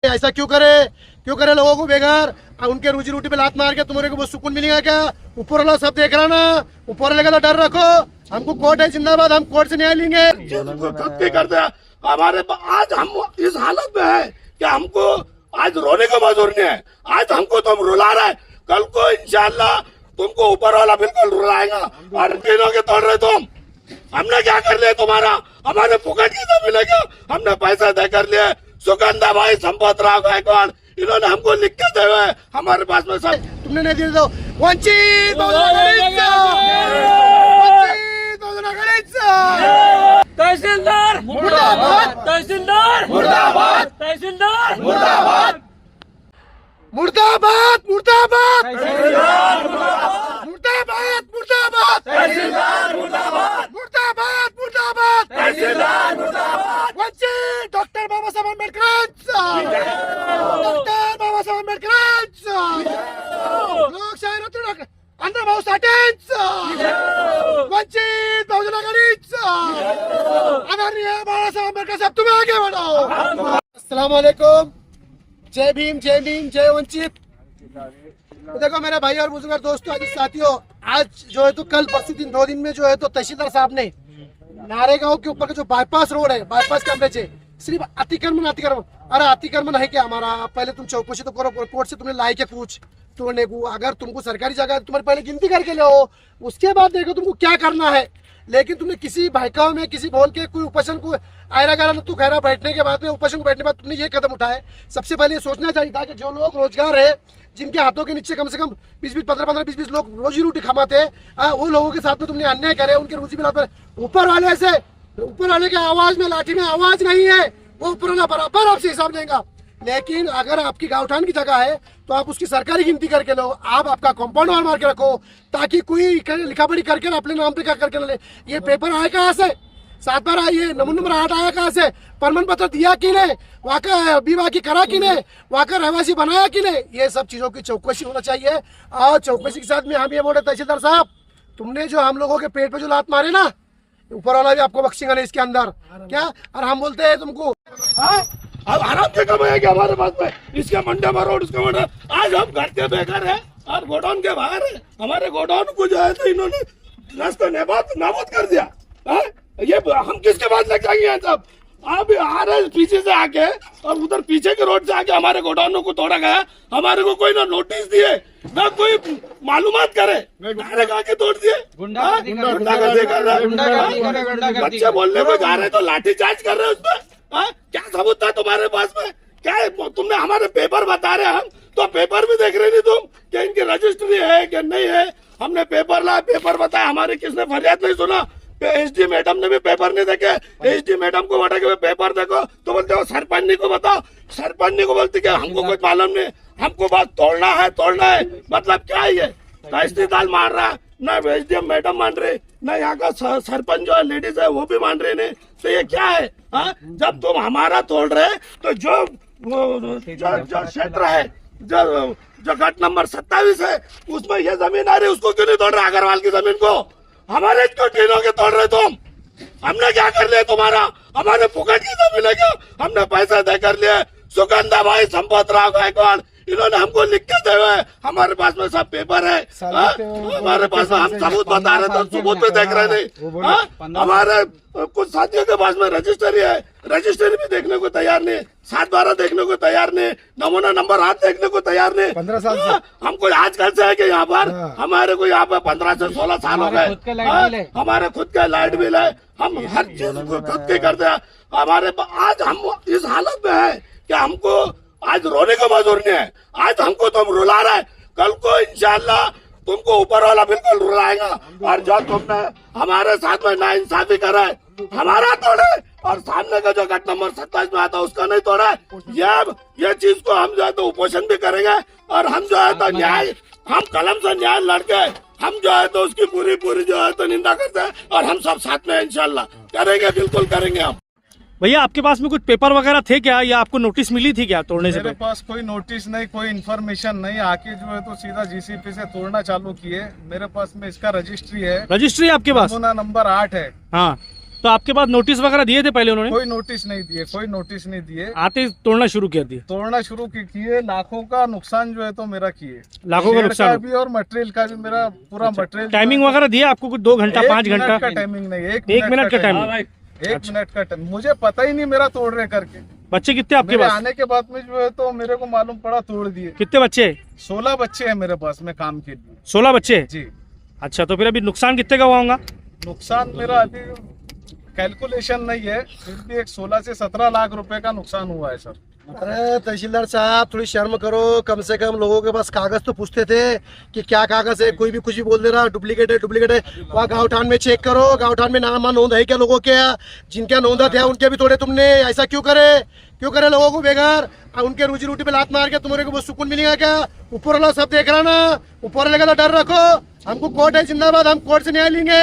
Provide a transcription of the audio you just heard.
ऐसा क्यों करे लोगों को बेघर, उनके रोजी रोटी पे लात मार के तुम्हारे को बहुत सुकून मिलेगा क्या? ऊपर वाला सब देख रहा ना, ऊपर वाले का तो डर रखो। हमको कोर्ट है जिंदाबाद, हम कोर्ट से न्याय लेंगे। कर दिया हमारे आज हम इस हालत में है कि हमको आज रोने का मजूर नहीं है। आज हमको तुम रुला रहा है, कल को इंशाल्लाह तुमको ऊपर वाला बिल्कुल रुलाएगा। और तीनों के तोड़ रहे तुम, हमने क्या कर लिया तुम्हारा? हमारे फुकट की तो मिलेगा, हमने पैसा दे कर लिया। सुगंधा भाई, संपत राव गायकवाड़, इन्होंने हमको लिख के दे हुए, हमारे पास में सब तुमने नहीं दिए। तो वंचित तहसीलदार मुर्दाबाद, तहसीलदार मुर्दाबाद, तहसीलदार मुर्दाबाद, मुर्दाबाद मुर्दाबाद तहसीलदार मुर्दाबाद, मुर्दाबाद मुर्दाबाद तहसीलदार मुर्दाबाद, मुर्दाबाद मुर्दाबाद तहसीलदार मुर्दाबाद, वंचित डॉक्टर बाबासाहेब आंबेडकरांचा, डॉक्टर बाबासाहेब आंबेडकरांचा, लोकशाही रत्न डॉक्टर अण्णाभाऊ साठेंचा, वंचित बहुजन आघाडीचा, आदरणीय बाळासाहेब आंबेडकर साहब, तुम्ही आगे बढ़ो। अस्सलाम वालेकुम, जय भीम, जय भीम, जय वंचित। तो देखो मेरे भाई और बुजुर्ग दोस्तों, आज साथियों, आज जो है तो कल परसों दिन 2 दिन में जो है तो तहसीलदार साहब ने नारेगांव के ऊपर का जो बाईपास रोड है, बाईपास कमरे से सिर्फ अतिक्रमण अरे अतिक्रमण है क्या हमारा? पहले तुम चौकसी तो करो, कोर्ट से तुमने लाई के पूछ तोड़ने को। अगर तुमको सरकारी जगह है तुम्हारे पहले गिनती करके लो, उसके बाद देखो तुमको क्या करना है। लेकिन तुमने किसी बहकाव में किसी बोल के कोई उपोषण को आयरा गरा तू खैरा बैठने के बाद में उपोषण को बैठने के बाद तुमने ये कदम उठाए। सबसे पहले ये सोचना चाहिए था कि जो लोग रोजगार है, जिनके हाथों के नीचे कम से कम 20-20, 15-15, 20-20 लोग रोजी रोटी कमाते हैं, वो लोगों के साथ में तुमने अन्याय करे, उनके रोजी मिला पर ऊपर वाले के आवाज में, लाठी में आवाज नहीं है, वो ऊपर वाला बराबर आपसे हिसाब लेगा। लेकिन अगर आपकी गाँवठान की जगह है तो आप उसकी सरकारी गिनती करके लो, आप आपका कंपाउंड वॉल मार के रखो, ताकि कोई लिखा पढ़ी करके अपने नाम पे क्या करके ले। ये पेपर आया कहाँ से? 7 बार आइए, नंबर 8 आया कहाँ से? प्रमाण पत्र दिया कि नहीं? वहाँ का बीमाकी करा कि नहीं? वहाँ का रहवासी बनाया कि नहीं? ये सब चीजों की चौकसी होना चाहिए। और चौकसी के साथ में हम ये बोले, तहसीलदार साहब, तुमने जो हम लोगों के पेट पे जो लात मारे ना, ऊपर वाला भी आपको बख्शेगा नहीं इसके अंदर क्या? और हम बोलते हैं तुमको अब आराम से कमाएगा हमारे पास में, इसके मंडे में रोड, उसके मंडे। आज हम घर के बेघर है और गोडाउन के बाहर है। हमारे गोडाउन को जो है तो इन्होंने रास्ता नाबूद कर दिया। ये हम किसके पास लग जाएंगे सब? आप आ रहे पीछे से आके और उधर पीछे के रोड से आके हमारे गोडाउनों को तोड़ा गया। हमारे को कोई ना नोटिस दिए ना कोई मालूमात करे, डायरेक्ट आके तोड़ दिए। गुंडागर्दी कर रहे, बच्चे बोलने को जा रहे तो लाठी चार्ज कर रहे हैं उसमें। क्या सबूत था तुम्हारे पास में? क्या तुमने हमारे पेपर बता रहे, हम तो पेपर भी देख रहे नहीं तुम कि इनकी रजिस्ट्री है कि नहीं है। हमने पेपर लाया, पेपर बताया, हमारे किसने फरियाद नहीं सुना। एसडी मैडम ने भी पेपर नहीं देखे। एसडी मैडम को बता के पेपर देखो तो बोलते हो सरपंच को बताओ, सरपंच को बोलते कि हमको कुछ मालूम नहीं, हमको बात तोड़ना है। मतलब क्या है ये? तहसीलदार मान रहा है ना, एसडीएम मैडम मान रही, ना यहाँ का सरपंच जो है लेडीज है वो भी मान रही नहीं। तो ये क्या है? जब तुम हमारा तोड़ रहे तो जो क्षेत्र है, जो गट नंबर 27 है, उसमें ये जमीन आ रही, उसको क्यों नहीं तोड़ रहे? अग्रवाल की जमीन को हमारे क्यों टीनों के तोड़ रहे तुम? हमने क्या कर लिया तुम्हारा? हमारे फुकट की तो मिलेगा, हमने पैसा दे कर लिया। सुगंधा भाई, संपत राव गायकवाड़, इन्होंने हमको लिख के दे हुए, हमारे पास में सब पेपर है। हमारे पास में हम सबूत बता रहे तो सबूत पे देख रहे नहीं। हमारे कुछ साथियों के पास में रजिस्ट्री है, रजिस्ट्री भी देखने को तैयार नहीं, 7/12 देखने को तैयार नहीं, नमूना नंबर 8 देखने को तैयार नहीं। 15 साल से हमको आजकल से है कि यहाँ पर हमारे को यहाँ पे 15 से 16 साल हो गए। हमारे खुद का लाइट बिल है, हम हर चीज को खुद के करते हैं। हमारे आज हम इस हालत में है कि हमको आज रोने का मजूर नहीं है। आज हमको तुम रुला रहा है, कल को इंशाल्लाह तुमको ऊपर वाला बिल्कुल रुलाएगा। और जो तुमने हमारे साथ में नाइंसाफी करा है, हमारा तोड़े और सामने का जो गट नंबर 27 में आता है उसका नहीं तोड़ा है। ये चीज को हम जो है तो उपोषण भी करेंगे और हम जो है तो न्याय, हम कलम से न्याय लड़के हम जो है तो उसकी पूरी जो है तो निंदा करते हैं और हम सब साथ में इंशाल्लाह करेंगे, बिल्कुल करेंगे हम। भैया आपके पास में कुछ पेपर वगैरह थे क्या, या आपको नोटिस मिली थी क्या तोड़ने से? मेरे पास कोई नोटिस नहीं, कोई इन्फॉर्मेशन नहीं, आके जो है तो सीधा जीसीपी से तोड़ना चालू किए। मेरे पास में इसका रजिस्ट्री है। रजिस्ट्री आपके पास? नमूना नंबर 8 है। हाँ, तो आपके पास नोटिस वगैरह दिए थे पहले उन्होंने? कोई नोटिस नहीं दिए, कोई नोटिस नहीं दिए। आते ही तोड़ना शुरू कर दिया? तोड़ना शुरू किए, लाखों का नुकसान जो है तो मेरा किए, लाखों का शेड नुकसान भी और मटेरियल का भी, मेरा पूरा मटेरियल। टाइमिंग वगैरह दिया आपको कुछ 2 घंटा 5 घंटा? का टाइमिंग नहीं, 1 मिनट का टाइमिंग, टाइमिंग। 1 मिनट का टाइम। मुझे पता ही नहीं मेरा तोड़ रहे करके। बच्चे कितने आपके मेरे पास? आने के बाद में जो है तो मेरे को मालूम पड़ा तोड़ दिए। कितने बच्चे हैं? 16 बच्चे हैं मेरे पास में काम के लिए। 16 बच्चे हैं? जी। अच्छा, तो फिर अभी नुकसान कितने का हुआ होगा? नुकसान मेरा अभी कैलकुलेशन नहीं है, फिर भी एक 16 से 17 लाख रुपए का नुकसान हुआ है सर। अरे तहसीलदार साहब, थोड़ी शर्म करो, कम से कम लोगों के पास कागज तो पूछते थे कि क्या कागज है। कोई भी कुछ भी बोल दे रहा, डुप्लीकेट है डुप्लीकेट है। वहाँ गाँवठान में चेक करो, गाँवठान में नाम नोंद है क्या लोगों के? जिनका नोंदा थे उनके भी तोड़े तुमने। ऐसा क्यों करे लोगों को बेघर? उनके रोजी रोटी पे लात मार के तुम्हारे को वो सुकून मिलेगा क्या? ऊपर वाला सब देख रहा ना, ऊपर वाले का तो डर रखो। हमको कोर्ट है जिंदाबाद, हम कोर्ट से न्याय लेंगे।